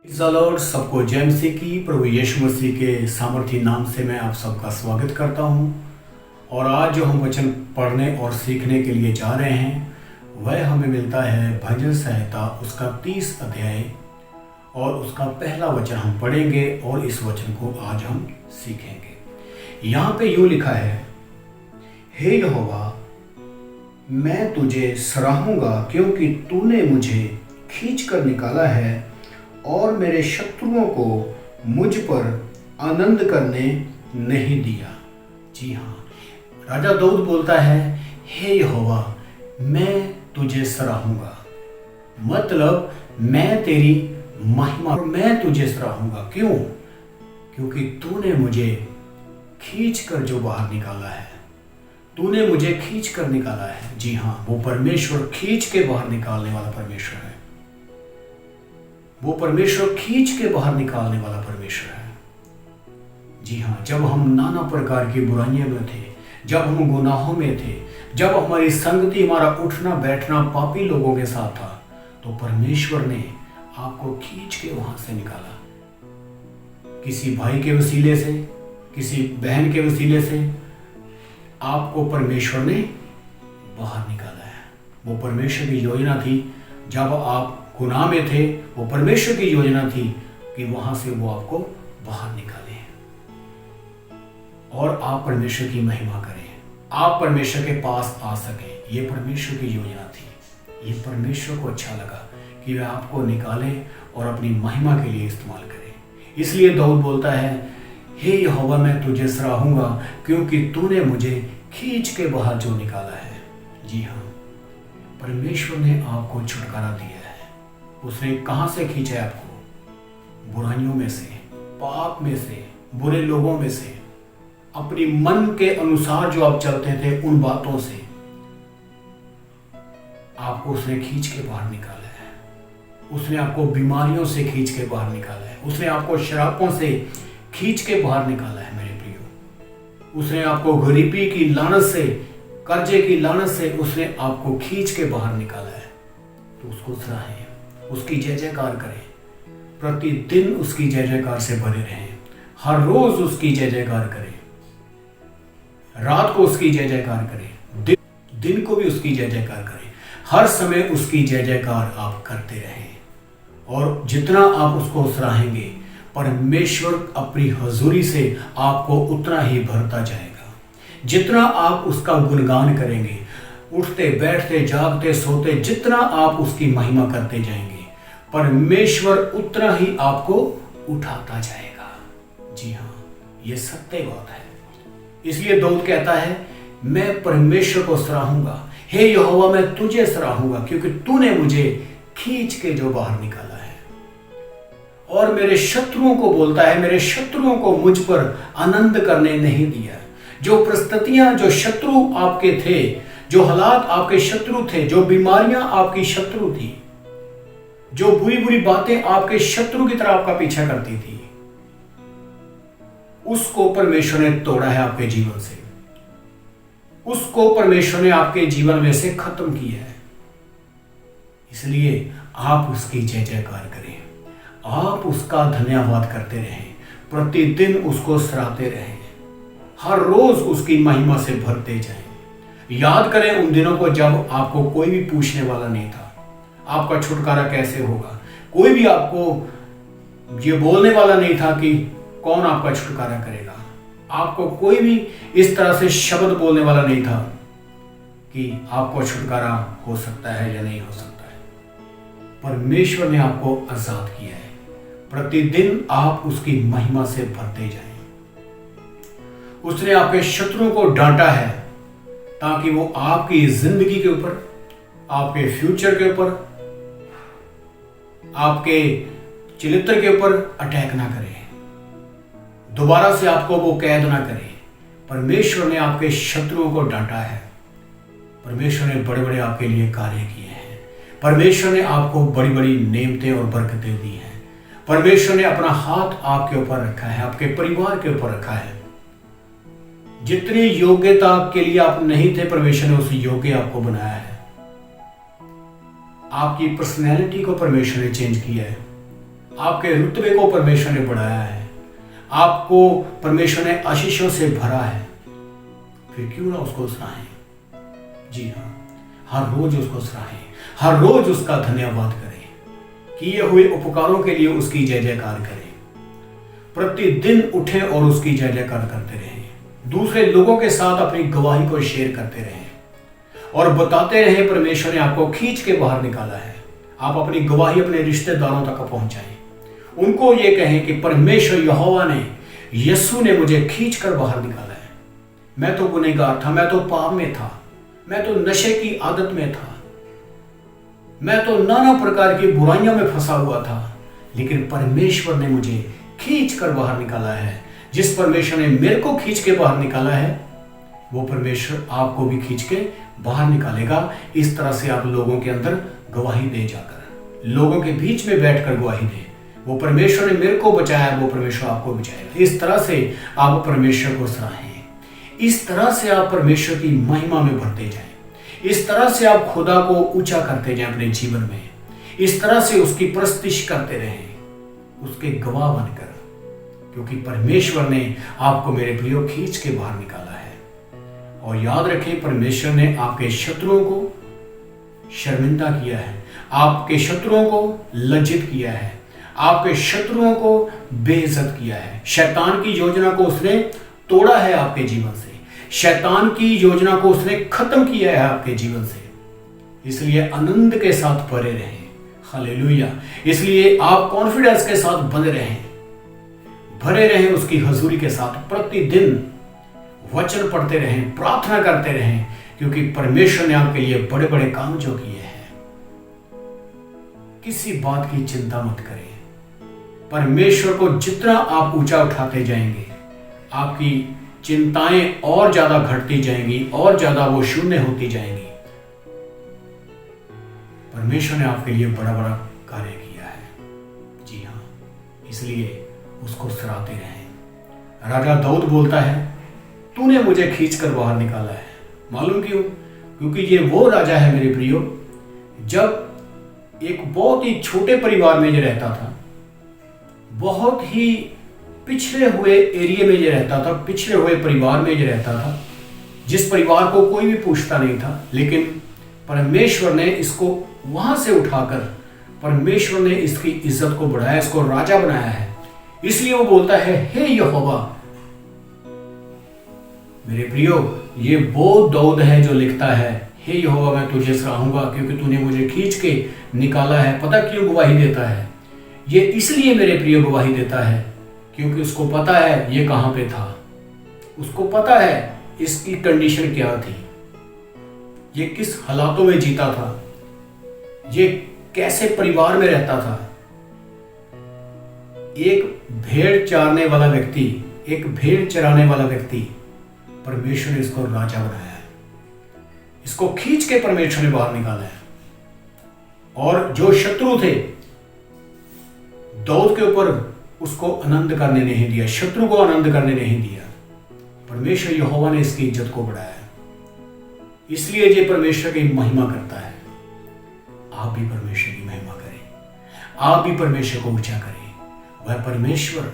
Lord, सबको जय मसीह की। प्रभु यीशु मसीह के सामर्थी नाम से मैं आप सबका स्वागत करता हूं। और आज जो हम वचन पढ़ने और सीखने के लिए जा रहे हैं वह हमें मिलता है भजन संहिता उसका 30 अध्याय और उसका पहला वचन हम पढ़ेंगे और इस वचन को आज हम सीखेंगे। यहाँ पे यूँ लिखा है, हे यहोवा, मैं तुझे सराहूंगा क्योंकि तूने मुझे खींच कर निकाला है और मेरे शत्रुओं को मुझ पर आनंद करने नहीं दिया। जी हाँ, राजा दाऊद बोलता है, हे यहोवा, मैं तुझे सराहूंगा, मतलब मैं तेरी महिमा, मैं तुझे सराहूंगा। क्यों? क्योंकि तूने मुझे खींच कर जो बाहर निकाला है, तूने मुझे खींच कर निकाला है। जी हाँ, वो परमेश्वर खींच के बाहर निकालने वाला परमेश्वर है। वो परमेश्वर खींच के बाहर निकालने वाला परमेश्वर है। जी हाँ, जब हम नाना प्रकार की बुराइयों में थे, जब हम गुनाहों में थे, जब हमारी संगति, हमारा उठना बैठना पापी लोगों के साथ था, तो परमेश्वर ने आपको खींच के वहां से निकाला। किसी भाई के वसीले से, किसी बहन के वसीले से आपको परमेश्वर ने बाहर निकाला है। वो परमेश्वर की योजना थी। जब आप गुनाह में थे, वो परमेश्वर की योजना थी कि वहां से वो आपको बाहर निकाले और आप परमेश्वर की महिमा करें, आप परमेश्वर के पास आ सकें। ये परमेश्वर की योजना थी। ये परमेश्वर को अच्छा लगा कि वह आपको निकाले और अपनी महिमा के लिए इस्तेमाल करे। इसलिए दाऊद बोलता है, हे यहोवा, मैं तुझे सराहूंगा क्योंकि तूने मुझे खींच के बाहर जो निकाला है। जी हाँ, परमेश्वर ने आपको छुटकारा दिया है। उसने कहां से खींचा है आपको? बुराइयों में से, पाप में से, बुरे लोगों में से, अपनी मन के अनुसार जो आप चलते थे उन बातों से आपको उसने खींच के बाहर निकाला है। उसने आपको बीमारियों से खींच के बाहर निकाला है। उसने आपको शराबों से खींच के बाहर निकाला है मेरे प्रियो। उसने आपको गरीबी की लानत से, कर्जे की लानत से उसने आपको खींच के बाहर निकाला है। तो उसको सराहें, उसकी जय जयकार करें, प्रतिदिन उसकी जय जयकार से भरे रहें, हर रोज उसकी जय जयकार करें, रात को उसकी जय जयकार करें, दिन को भी उसकी जय जयकार करें, हर समय उसकी जय जयकार आप करते रहें। और जितना आप उसको सराहेंगे, परमेश्वर अपनी हजूरी से आपको उतना ही भरता जाएगा। जितना आप उसका गुणगान करेंगे, उठते बैठते जागते सोते, जितना आप उसकी महिमा करते जाएंगे, परमेश्वर उतना ही आपको उठाता जाएगा। जी हाँ, ये सत्य बात है। इसलिए दाऊद कहता है, मैं परमेश्वर को सराहूंगा, हे यहोवा, मैं तुझे सराहूंगा क्योंकि तूने मुझे खींच के जो बाहर निकाला है। और मेरे शत्रुओं को बोलता है, मेरे शत्रुओं को मुझ पर आनंद करने नहीं दिया। जो परिस्थितियां, जो शत्रु आपके थे, जो हालात आपके शत्रु थे, जो बीमारियां आपकी शत्रु थी, जो बुरी बुरी बातें आपके शत्रु की तरह आपका पीछा करती थी, उसको परमेश्वर ने तोड़ा है आपके जीवन से। उसको परमेश्वर ने आपके जीवन में से खत्म किया है। इसलिए आप उसकी जय जयकार करें, आप उसका धन्यवाद करते रहें, प्रतिदिन उसको सराहते रहें, हर रोज उसकी महिमा से भरते जाएं। याद करें उन दिनों को जब आपको कोई भी पूछने वाला नहीं था आपका छुटकारा कैसे होगा। कोई भी आपको ये बोलने वाला नहीं था कि कौन आपका छुटकारा करेगा। आपको कोई भी इस तरह से शब्द बोलने वाला नहीं था कि आपको छुटकारा हो सकता है या नहीं हो सकता है। परमेश्वर ने आपको आजाद किया है। प्रतिदिन आप उसकी महिमा से भरते जाएं। उसने आपके शत्रुओं को डांटा है ताकि वो आपकी जिंदगी के ऊपर, आपके फ्यूचर के ऊपर, आपके चरित्र के ऊपर अटैक ना करे, दोबारा से आपको वो कैद ना करे। परमेश्वर ने आपके शत्रुओं को डांटा है। परमेश्वर ने बड़े बड़े आपके लिए कार्य किए हैं। परमेश्वर ने आपको बड़ी बड़ी नेमतें और बरकतें दी हैं। परमेश्वर ने अपना हाथ आपके ऊपर रखा है, आपके परिवार के ऊपर रखा है। जितनी योग्यता के लिए आप नहीं थे, परमेश्वर ने उस योग्य आपको बनाया है। आपकी पर्सनैलिटी को परमेश्वर ने चेंज किया है। आपके रुतबे को परमेश्वर ने बढ़ाया है, आपको परमेश्वर ने आशीषों से भरा है, फिर क्यों ना उसको सराहें। जी हाँ, हर रोज उसको सराहें, हर रोज उसका धन्यवाद करें, किए हुए उपकारों के लिए उसकी जय जयकार करें। प्रतिदिन उठें और उसकी जय जयकार करते रहें। दूसरे लोगों के साथ अपनी गवाही को शेयर करते रहें और बताते रहें परमेश्वर ने आपको खींच के बाहर निकाला है। आप अपनी गवाही अपने रिश्तेदारों तक पहुंचाएं। उनको ये कहें कि परमेश्वर यहोवा ने, यीशु ने मुझे खींच कर बाहर निकाला है। मैं तो गुनहगार था, मैं तो पाप में था, मैं तो नशे की आदत में था, मैं तो नाना प्रकार की बुराइयों में फंसा हुआ था, लेकिन परमेश्वर ने मुझे खींच कर बाहर निकाला है। जिस परमेश्वर ने मेरे को खींच के बाहर निकाला है, वो परमेश्वर आपको भी खींच के बाहर निकालेगा। इस तरह से आप लोगों के अंदर गवाही दे जाकर, लोगों के बीच में बैठकर गवाही दे, वो परमेश्वर ने मेरे को बचाया, वो परमेश्वर आपको बचाएगा। इस तरह से आप परमेश्वर को सराहें, इस तरह से आप परमेश्वर की महिमा में भरते जाएं, इस तरह से आप खुदा को ऊंचा करते जाएं अपने जीवन में, इस तरह से उसकी प्रस्तुति करते रहें, उसके गवाह बनकर, क्योंकि परमेश्वर ने आपको मेरे प्रियो खींच के बाहर निकाला है। और याद रखें, परमेश्वर ने आपके शत्रुओं को शर्मिंदा किया है, आपके शत्रुओं को लज्जित किया है, आपके शत्रुओं को बेइज्जत किया है। शैतान की योजना को उसने तोड़ा है आपके जीवन से, शैतान की योजना को उसने खत्म किया है आपके जीवन से। इसलिए आनंद के साथ भरे रहें, हालेलुया। इसलिए आप कॉन्फिडेंस के साथ बने रहें, भरे रहें उसकी हजूरी के साथ। प्रतिदिन वचन पढ़ते रहें, प्रार्थना करते रहें, क्योंकि परमेश्वर ने आपके लिए बड़े बड़े काम जो किए हैं। किसी बात की चिंता मत करें। परमेश्वर को जितना आप ऊंचा उठाते जाएंगे, आपकी चिंताएं और ज्यादा घटती जाएंगी और ज्यादा वो शून्य होती जाएंगी। परमेश्वर ने आपके लिए बड़ा बड़ा कार्य किया है। जी हाँ, इसलिए उसको सराहते रहें। राजा दाऊद बोलता है, तूने मुझे खींचकर बाहर निकाला है। मालूम क्यों? क्योंकि ये वो राजा है मेरे प्रियो, जब एक बहुत ही छोटे परिवार में ये रहता था, बहुत ही पिछड़े हुए एरिया में ये रहता था, पिछड़े हुए परिवार में ये रहता था, जिस परिवार को कोई भी पूछता नहीं था, लेकिन परमेश्वर ने इसको वहां से उठाकर परमेश्वर ने इसकी इज्जत को बढ़ाया, इसको राजा बनाया है। इसलिए वो बोलता है, हे यहोवा। मेरे प्रियो, ये वो दाऊद है जो लिखता है, हे यहोवा मैं तुझे सराहूंगा क्योंकि तूने मुझे खींच के निकाला है। पता क्यों गवाही देता है? ये इसलिए मेरे प्रियो गवाही देता है क्योंकि उसको पता है ये कहां पे था, उसको पता है इसकी कंडीशन क्या थी, ये किस हालातों में जीता था, ये कैसे परिवार में रहता था। एक भेड़ चारने वाला व्यक्ति, एक भेड़ चराने वाला व्यक्ति, परमेश्वर ने इसको राजा बनाया है, इसको खींच के परमेश्वर ने बाहर निकाला है। और जो शत्रु थे दाऊद के ऊपर, उसको आनंद करने नहीं दिया, शत्रु को आनंद करने नहीं दिया। परमेश्वर यहोवा ने इसकी इज्जत को बढ़ाया, इसलिए ये परमेश्वर की महिमा करता है। आप भी परमेश्वर की महिमा करें, आप भी परमेश्वर को ऊंचा करें। वह परमेश्वर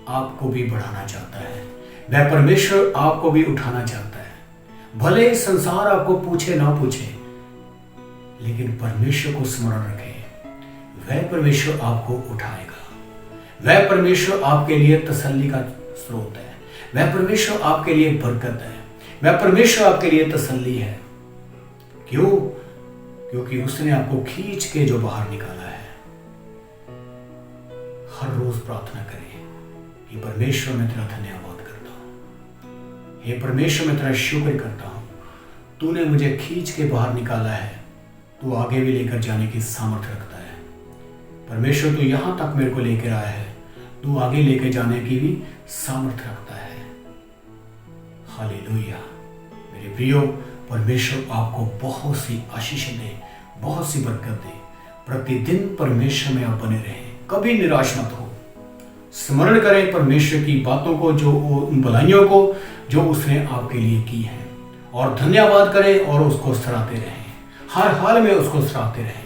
आपको भी बढ़ाना चाहता है, वह परमेश्वर आपको भी उठाना चाहता है। भले संसार आपको पूछे ना पूछे, लेकिन परमेश्वर को स्मरण रखें, वह परमेश्वर आपको उठाएगा। वह परमेश्वर आपके लिए तसल्ली का स्रोत है, वह परमेश्वर आपके लिए बरकत है, वह परमेश्वर आपके लिए तसल्ली है। क्यों? क्योंकि उसने आपको खींच के जो बाहर निकाला है। हर रोज प्रार्थना करें, हे परमेश्वर मैं तेरा धन्यवाद करता हूं, हे परमेश्वर मैं तेरा शुक्र करता हूं, तूने मुझे खींच के बाहर निकाला है, तू आगे भी लेकर जाने की सामर्थ्य रखता है। परमेश्वर तू यहां तक मेरे को लेकर आया है, तू आगे लेकर जाने की भी सामर्थ्य रखता है। हालेलुया। मेरे प्रियो, परमेश्वर आपको बहुत सी आशीष दे, बहुत सी बरकत दे। प्रतिदिन परमेश्वर में आप बने रहें, कभी निराश मत हो। स्मरण करें परमेश्वर की बातों को, जो उन भलाइयों को जो उसने आपके लिए की है, और धन्यवाद करें और उसको सराहते रहें। हर हाल में उसको सराहते रहें,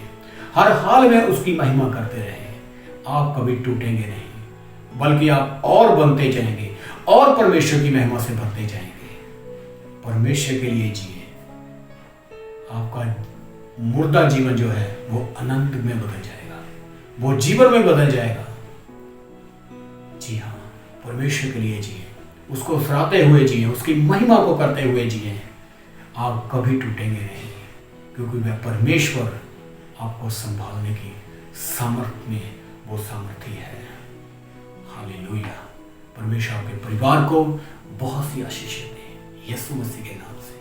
हर हाल में उसकी महिमा करते रहें। आप कभी टूटेंगे नहीं, बल्कि आप और बनते जाएंगे और परमेश्वर की महिमा से भरते जाएंगे। परमेश्वर के लिए जिए। आपका मुर्दा जीवन जो है वो अनंत में बदल जाएगा, वो जीवन में बदल जाएगा। जी हाँ, परमेश्वर के लिए जिए, उसको सराहते हुए जिए, उसकी महिमा को करते हुए जिए। आप कभी टूटेंगे नहीं, क्योंकि वह परमेश्वर आपको संभालने की सामर्थ्य में वो सामर्थ्य है। हालेलुया। परमेश्वर आपके परिवार को बहुत सी आशीष दे, यीशु मसीह के नाम से।